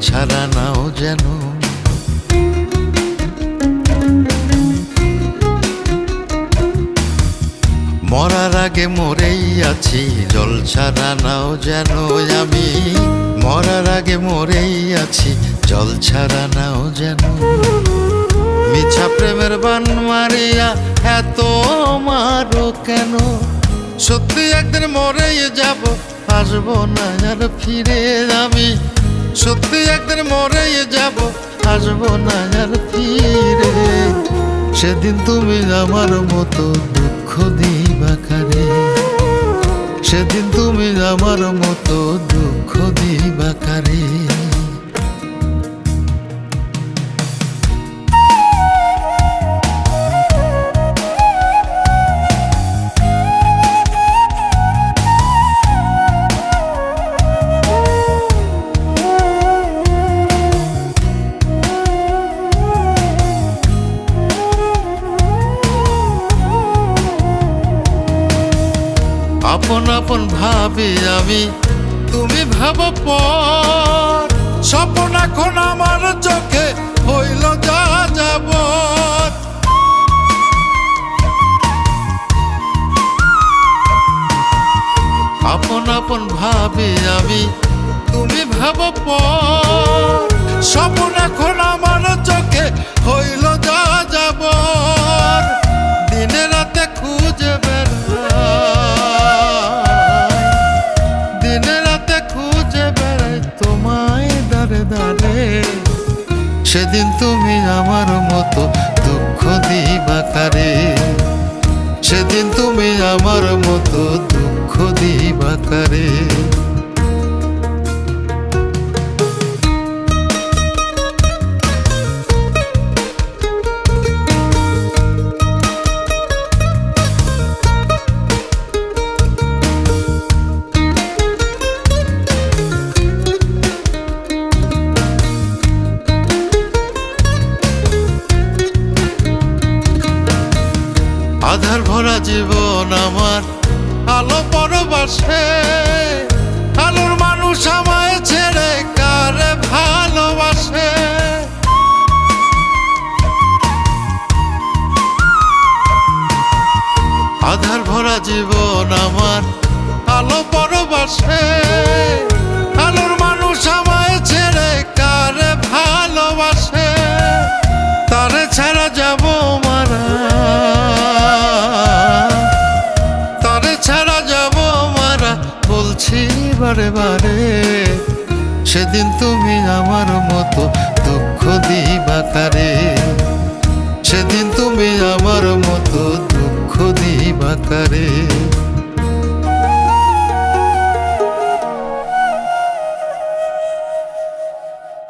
ছাড়া নাও যেন। মরার আগে মরেই আছি, জল ছাড়া নাও যেন। আমি মরার আগে মরেই আছি, জল ছাড়া নাও যেন। মিছা প্রেমের বান মারিয়া এত মারো কেন? সত্যি একদিন মরেই যাব, আসবো না আর ফিরে। আমি সত্যি একদিন মরেই যাব, আসবো না আর ফিরে। সেদিন তুমি আমার মতো দুঃখ দিবা কারে? সেদিন তুমি আমার মতো দুঃখ দিবা কারে? আপন আপন ভাবি আমি, তুমি ভাবো পর। স্বপ্ন এখন আমার চোখে হইল যা যাবত। আপন আপন ভাবি আমি, তুমি ভাবো পর। স্বপ্ন এখন আমার চোখে হইল যা যাবত। দিনে রাতে খুঁজে সেদিন তুমি আমার মতো দুঃখ দিবা কারে? সেদিন তুমি আমার মতো দুঃখ দিবা কারে? আধার ভরা জীবন আমার আলো পরবাসে। আলোর মানুষ আমায় ছেড়ে কারে ভালোবাসে? আধার ভরা জীবন আমার আলো পরবাসে। আলোর মানুষ আমায় ছেড়ে কারে ভালোবাসে? তারে ছাড়া যাব মারা, বলছি বারে বারে। সেদিন তুমি আমার মতো দুঃখ দিবা কারে? সেদিন তুমি আমার মতো দুঃখ দিবা কারে?